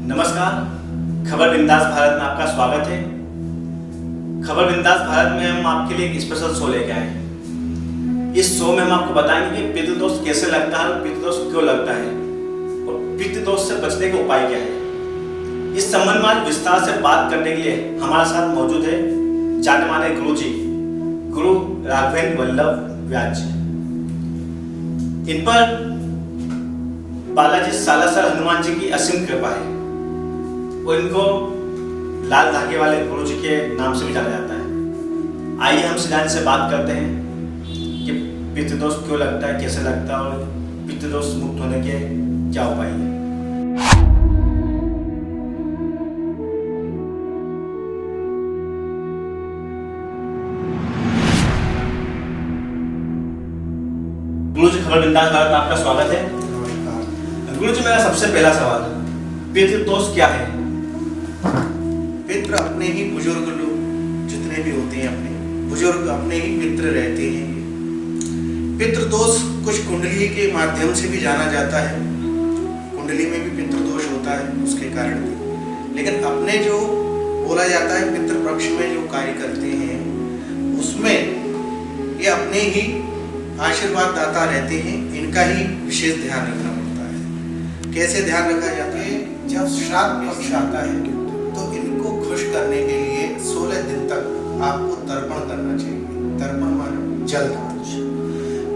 नमस्कार, खबर बिंदास भारत में आपका स्वागत है। खबर बिंदास भारत में हम आपके लिए एक स्पेशल शो लेके आए हैं। इस शो में हम आपको बताएंगे कि पितृदोष कैसे लगता है और पितृदोष क्यों लगता है और पितृदोष से बचने के उपाय क्या है। इस संबंध में आज विस्तार से बात करने के लिए हमारे साथ मौजूद है जाने माने गुरु जी, गुरु राघवेंद्र वल्लभ व्यास जी। इन पर बालाजी सालासर हनुमान जी की असीम कृपा है और इनको लाल धागे वाले गुरु जी के नाम से भी जाना जाता है। आइए हम सीधा से बात करते हैं कि पितृदोष क्यों लगता है, कैसे लगता है और पितृदोष मुक्त होने के क्या उपाय हैं। गुरु जी, खबर बिंदास भारत में आपका स्वागत है। गुरु जी, मेरा सबसे पहला सवाल, पितृदोष क्या है? पितृ अपने ही बुजुर्ग लोग जितने भी होते हैं, अपने बुजुर्ग अपने ही पितृ रहते हैं। पितृदोष कुछ कुंडली के माध्यम से भी जाना जाता है, कुंडली में भी पितृदोष होता है उसके कारण भी। लेकिन अपने जो बोला जाता है पितृ पक्ष में जो कार्य करते हैं उसमें ये अपने ही आशीर्वाद दाता रहते हैं, इनका ही विशेष ध्यान रखना पड़ता है। कैसे ध्यान रखा जाता है? जब श्राद्ध पक्ष आता है तो इनको खुश करने के लिए 16 दिन तक आपको तर्पण करना चाहिए। तर्पण माने जलदान।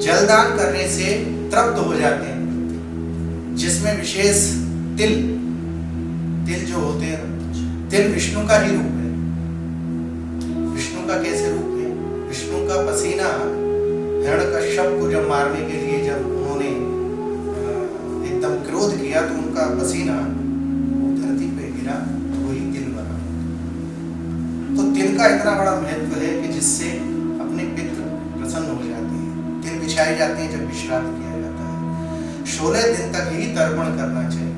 जलदान करने से तृप्त हो जाते हैं, जिसमें विशेष तिल जो होते हैं, तिल विष्णु का ही रूप है। विष्णु का कैसे रूप है? विष्णु का पसीना हिरण्यकश्यप को जब मारने के लिए जब उन्होंने एकदम क्रोध किया तो उनका पसीना धरती पे गिरा, वही तिल बना। तो तिल का इतना बड़ा महत्व है कि जिससे अपने पितृ प्रसन्न हो जाते हैं। तिल बिछाए जाते हैं जब श्राद्ध किया जाता है। 16 दिन तक ही तर्पण करना चाहिए।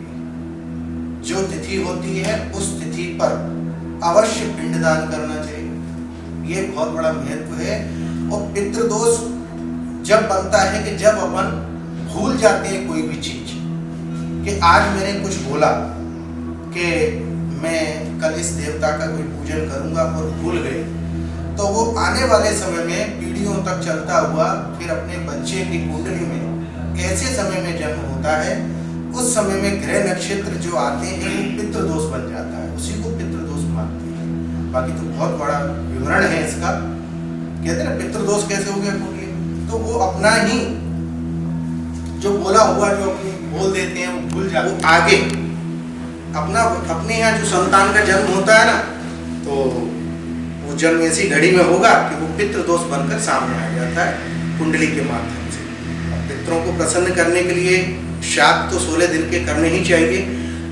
जो तिथि होती है उस तिथि पर अवश्य पिंडदान करना चाहिए। ये बहुत बड़ा महत्व है। और पितृदोष जब बनता है कि जब अपन भूल जाते हैं कोई भी चीज, कि आज मैंने कुछ बोला कि मैं कल इस देवता का कोई पूजन करूंगा और भूल गए, तो वो आने वाले समय में पीढ़ियों तक चलता हुआ फिर अपने बच्चे की कुंडली में ऐसे समय में जन्म होता है, उस समय में ग्रह नक्षत्र जो आते हैं वो पितृदोष बन जाता है, उसी को पितृदोष मानते हैं। बाकी तो बहुत बड़ा विवरण है इसका। कहते हैं पितृदोष कैसे हो गया कुंडली, तो वो अपना ही जो बोला हुआ जो बोल देते हैं वो भूल जाते, वो आगे अपने यहाँ जो संतान का जन्म होता है ना, तो वो जन्म ऐसी घड़ी में होगा कि वो पितृदोष बनकर सामने आ जाता है कुंडली के माध्यम से। पितरों को प्रसन्न करने के लिए श्राद्ध तो 16 दिन के करने ही चाहिए।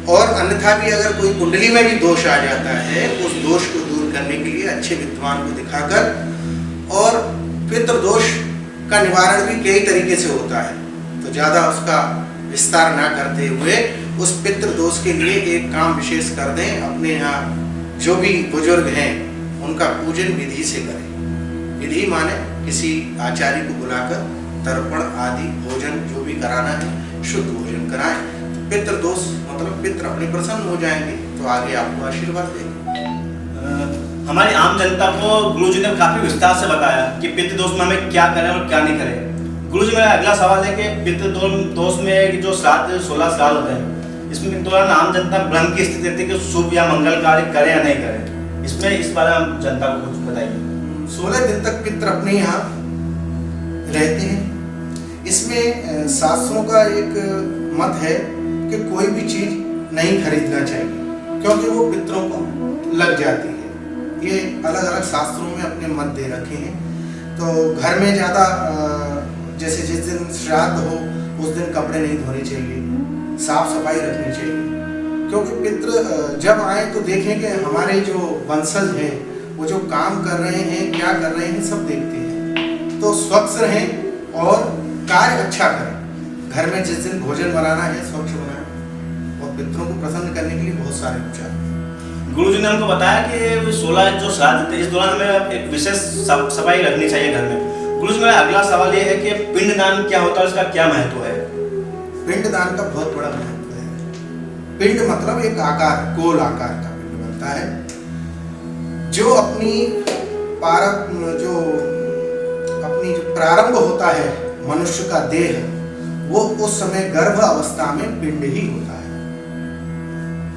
और अन्यथा भी अगर कोई कुंडली में भी दोष आ जाता है, उस दोष को दूर करने के लिए अच्छे विद्वान को दिखाकर, और पितृदोष का निवारण भी कई तरीके से होता है, तो ज़्यादा उसका विस्तार ना करते हुए उस पितृदोष के लिए एक काम विशेष कर दें। अपने यहाँ जो भी बुजुर्ग हैं उनका पूजन विधि से करें। विधि माने किसी आचार्य को बुलाकर तर्पण आदि भोजन जो भी कराना है शुद्ध भोजन कराएं। तो पितृदोष मतलब पितृ अपने प्रसन्न हो जाएंगे, तो आगे आपको आशीर्वाद देंगे। हमारी आम जनता को गुरु जी ने काफी विस्तार से बताया कि पितृदोष में हमें क्या करें और क्या नहीं करें। गुरु जी, मेरा अगला सवाल है कि पितृदोष में जो श्राद्ध 16 श्राद्ध होते हैं, इसमें दौरान आम जनता भ्रम की स्थिति रहती है कि शुभ या मंगल कार्य करें या नहीं करें। इसमें इस बारे में जनता को कुछ बताइए। 16 दिन तक पितृ अपने यहाँ रहते हैं। इसमें शास्त्रों का एक मत है कि कोई भी चीज नहीं खरीदना चाहिए, क्योंकि वो पितरों को लग जाती है। ये अलग अलग शास्त्रों में अपने मत दे रखे हैं। तो घर में ज़्यादा जैसे जिस दिन श्राद्ध हो उस दिन कपड़े नहीं धोने चाहिए, साफ सफाई रखनी चाहिए, क्योंकि पितृ जब आए तो देखें कि हमारे जो वंशज हैं वो जो काम कर रहे हैं, क्या कर रहे हैं, सब देखते हैं। तो स्वच्छ रहें और कार्य अच्छा करें। घर में जिस दिन भोजन बनाना है स्वच्छ बनाएं, और पितरों को प्रसन्न करने के लिए बहुत सारे उपचार। गुरु जी ने हमको बताया कि 16 जो श्राद्ध थे इस दौरान हमें एक विशेष सफाई रखनी चाहिए घर में। गुरु जी, मेरा अगला सवाल ये है कि पिंडदान क्या होता है, उसका क्या महत्व है? पिंडदान का बहुत बड़ा महत्व है। पिंड मतलब एक आकार, गोल आकार का पिंड बनता है, जो अपनी प्रारंभ होता है मनुष्य का देह, वो उस समय गर्भ अवस्था में पिंड ही होता है।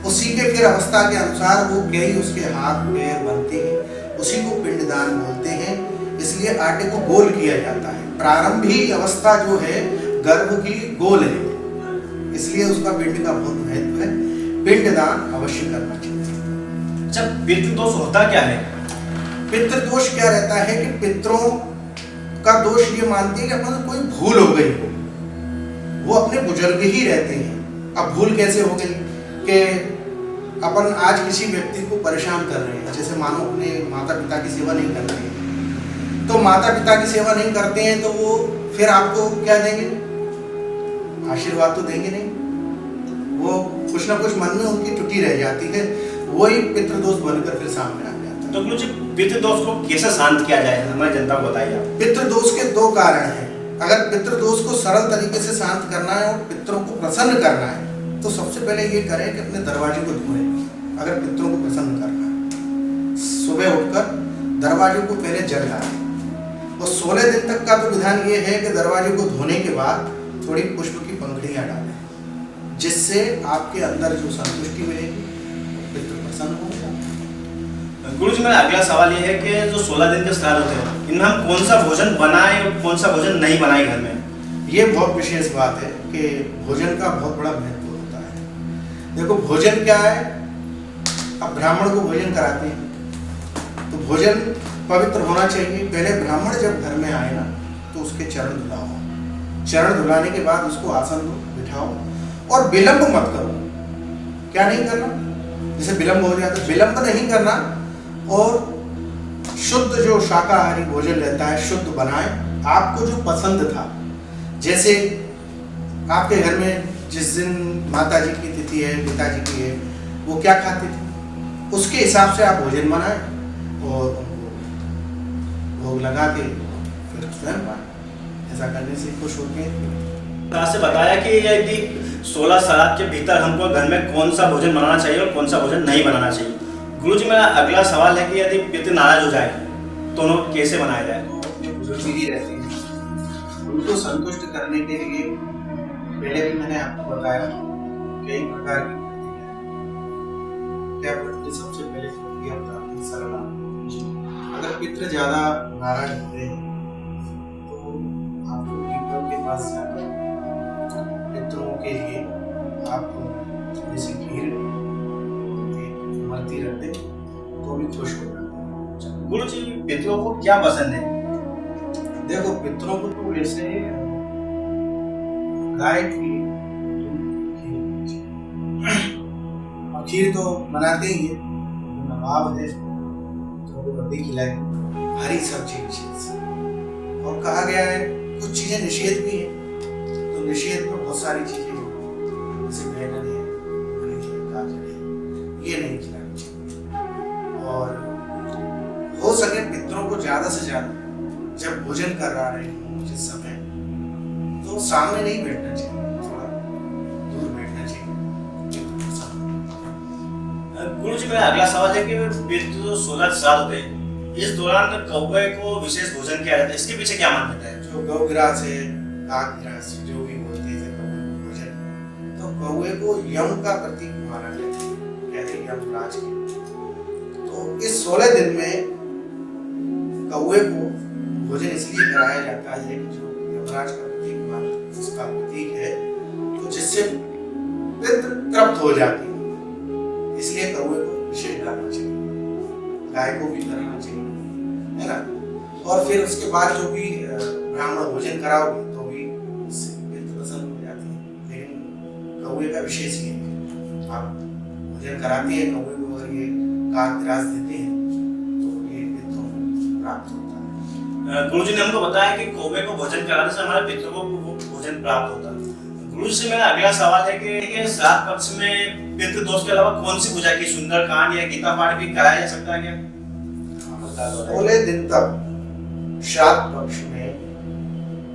उसी के फिर अवस्था के अनुसार वो कई उसके हाथ पैर बनते हैं, उसी को पिंडदान बोलते हैं। इसलिए आटे को गोल किया जाता है। प्रारंभिक अवस्था जो है गर्भ की गोल है, इसलिए उसका पिंड का बहुत महत्व है। पिंडदान अवश्य करना चाहिए। अच्छा, पितृदोष होता क्या है? पितृदोष क्या रहता है कि पितरों का दोष ये मानते हैं कि अपन कोई भूल हो गई हो, वो अपने बुजुर्ग ही रहते हैं। अब भूल कैसे हो गई कि अपन आज किसी व्यक्ति को परेशान कर रहे हैं, जैसे मानो अपने माता पिता की सेवा नहीं कर रहे हैं, तो माता पिता की सेवा नहीं करते हैं तो वो फिर आपको क्या देंगे? आशीर्वाद तो देंगे नहीं, वो कुछ ना कुछ मन में उनकी टूटी रह जाती है, वही पितृदोष बनकर फिर सामने आ जाता है। तो गुरु जी, पितृदोष को कैसे शांत किया जाए, हमारी जनता को बताइए आप। पितृदोष के दो कारण हैं। अगर पितृदोष को सरल तरीके से शांत करना है और पितरों को प्रसन्न करना है, तो सबसे पहले ये करें कि अपने दरवाजे को धोएं। अगर पितरों को प्रसन्न करना है, सुबह उठकर दरवाजे को पहले जल डालें। और 16 दिन तक का तो विधान ये है कि दरवाजे को धोने के बाद थोड़ी पुष्प की पंखुड़ियां डालें, जिससे आपके अंदर जो संतुष्टि मिलेगी, पितृ प्रसन्न होगा। गुरु जी, मेरा अगला सवाल ये है कि जो 16 दिन के श्राद्ध होते हैं, इनमें हम कौन सा भोजन बनाएं और कौन सा भोजन नहीं बनाएं घर में? ये बहुत विशेष बात है कि भोजन का बहुत बड़ा महत्व होता है। देखो, भोजन क्या है? अब ब्राह्मण को भोजन कराते हैं, तो भोजन पवित्र होना चाहिए। पहले ब्राह्मण जब घर में आए ना, तो उसके चरण धुलाओ। चरण धुलाने के बाद उसको आसन दो, बिठाओ, और विलंब मत करो। क्या नहीं करना? जैसे विलंब हो जाता है, विलंब नहीं करना, और शुद्ध जो शाकाहारी भोजन रहता है शुद्ध बनाए। आपको जो पसंद था, जैसे आपके घर में जिस दिन माता जी की तिथि है, पिताजी की है, वो क्या खाते थे, उसके हिसाब से आप भोजन बनाएं और उनको भोग लगा के फिर स्वयं पाएं। ऐसा करने से खुश होते हैं। आपसे बताया कि यदि 16 श्राद्ध के भीतर हमको घर में कौन सा भोजन बनाना चाहिए और कौन सा भोजन नहीं बनाना चाहिए। गुरु जी, मेरा अगला सवाल है कि यदि पितृ नाराज हो जाए तो उन्हें कैसे बनाया जाए? अपने बुजुर्ग ही रहते हैं, उनको संतुष्ट करने के लिए पहले भी मैंने आपको बताया कई प्रकार की क्या प्रति सबसे पहले सरला। अगर पितृ ज्यादा नाराज होते हैं तो आपको पीपल के पास जाकर पितरों के लिए आप जैसे खीर मरती रख दे तो भी खुश हो जाते हैं। गुरु जी, पितरों को क्या पसंद है? देखो, पितरों को तो जैसे गाय की खीर तो बनाते ही है, नवाब है तो कभी खिलाए, हरी सब्जी विशेष। और कहा गया है कुछ चीजें निषेध भी है, तो निषेध में बहुत सारी चीजें जैसे बैंगन है, गाजर है, ये नहीं खिलानी चाहिए। और हो सके पितरों को ज्यादा से ज्यादा जब भोजन कर रहे हैं जिस समय, तो सामने नहीं बैठना चाहिए, थोड़ा दूर बैठना चाहिए। गुरु जी, मेरा अगला सवाल है कि पितृ जो 16 श्राद्ध होते हैं, इस दौरान कौवे को विशेष भोजन किया जाता है, इसके पीछे क्या मान्यता है? जो गौग्रास है, काकग्रास, जो भी बोलते हैं कौवे को भोजन, तो कौवे को यम का प्रतीक माना जाता है, कहते हैं यमराज के। तो इस 16 दिन में कौवे को भोजन इसलिए कराया जाता है कि जो यमराज का प्रतीक माना, उसका प्रतीक है, तो जिससे पितृ तृप्त हो जाती है, इसलिए कौवे को विशेष करना चाहिए, गाय को भी करना चाहिए, है ना। और फिर उसके बाद जो भी ब्राह्मण भोजन कराओगे तो भी उससे पितृ प्रसन्न हो जाती है। लेकिन कौवे का विशेष ये है, आप भोजन कराते हैं कौवे को, अगर ये काकग्रास देते हैं तो ये पितरों को प्राप्त होता है। गुरु जी ने हमको बताया कि कौवे को भोजन कराने से हमारे पितरों को भोजन प्राप्त होता है। गुरु से मेरा अगला सवाल है कि श्राद्ध पक्ष में पितृ दोष के अलावा कौन सी पूजा की, सुंदरकांड या गीता पाठ भी कराया जा सकता है क्या? 16 दिन तक श्राद्ध पक्ष में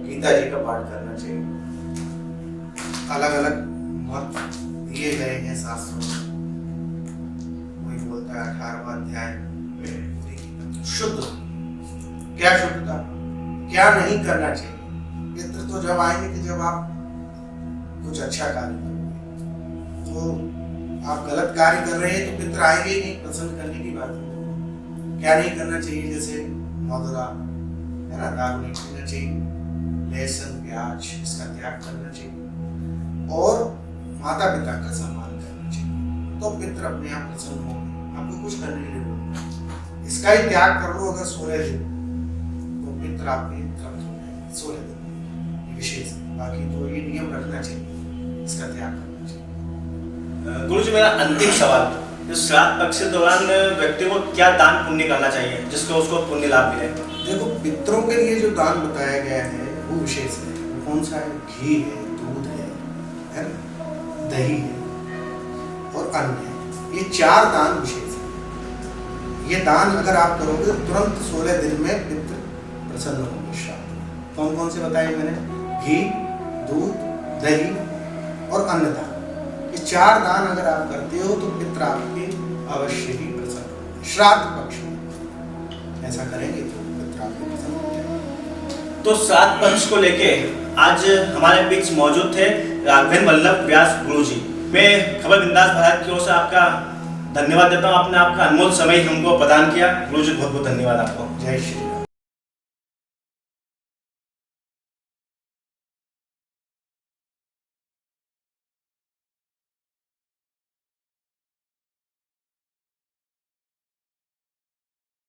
गीता जी का पाठ करना चाहिए। अलग अलग मत दिए गए हैं शास्त्रों में। कोई बोलता है 18वां अध्याय पूरी शुद्ध। क्या शुद्धता, क्या नहीं करना चाहिए। पितृ तो जब आएंगे कि जब आप कुछ अच्छा कार्य करोगे। तो आप गलत कार्य कर रहे हैं तो पितृ आएंगे ही नहीं, प्रसन्न करने की बात है। क्या नहीं करना चाहिए, जैसे मदिरा है ना, दारू नहीं पीना चाहिए, लहसुन प्याज इसका त्याग करना चाहिए और माता पिता का सम्मान करना चाहिए। तो पितृ अपने आप प्रसन्न होंगे, आपको कुछ करने की जरूरत नहीं। इसका ही त्याग कर लो अगर 16 दिन, तो पितृ आपके तृप्त हो जाएंगे 16 दिन विशेष। बाकी तो ये नियम रखना चाहिए, इसका त्याग करना चाहिए। गुरु जी, मेरा अंतिम सवाल, जो श्राद्ध पक्ष के दौरान व्यक्ति को क्या दान पुण्य करना चाहिए जिसको उसको पुण्य लाभ मिले? देखो, पितरों के लिए जो दान बताया गया है वो विशेष है। वो कौन सा है? घी है, दूध है ना, दही है और अन्न है। ये 4 दान विशेष है। ये दान अगर आप करोगे तो तुरंत 16 दिन में पितृ प्रसन्न होंगे। श्राद्ध कौन कौन से बताए मैंने? घी, दूध, दही और अन्न दान। ये 4 दान अगर आप करते हो तो पितृ आपके अवश्य ही प्रसन्न होंगे। श्राद्ध पक्ष में ऐसा करेंगे तो पितृ आपके प्रसन्न होंगे। तो श्राद्ध पक्ष को लेके आज हमारे बीच मौजूद थे राघवेंद्र वल्लभ व्यास गुरु जी। मैं खबर बिंदास भारत की ओर से आपका धन्यवाद देता हूँ। आपने आपका अनमोल समय हमको प्रदान किया। गुरु जी, बहुत बहुत धन्यवाद आपको। जय श्री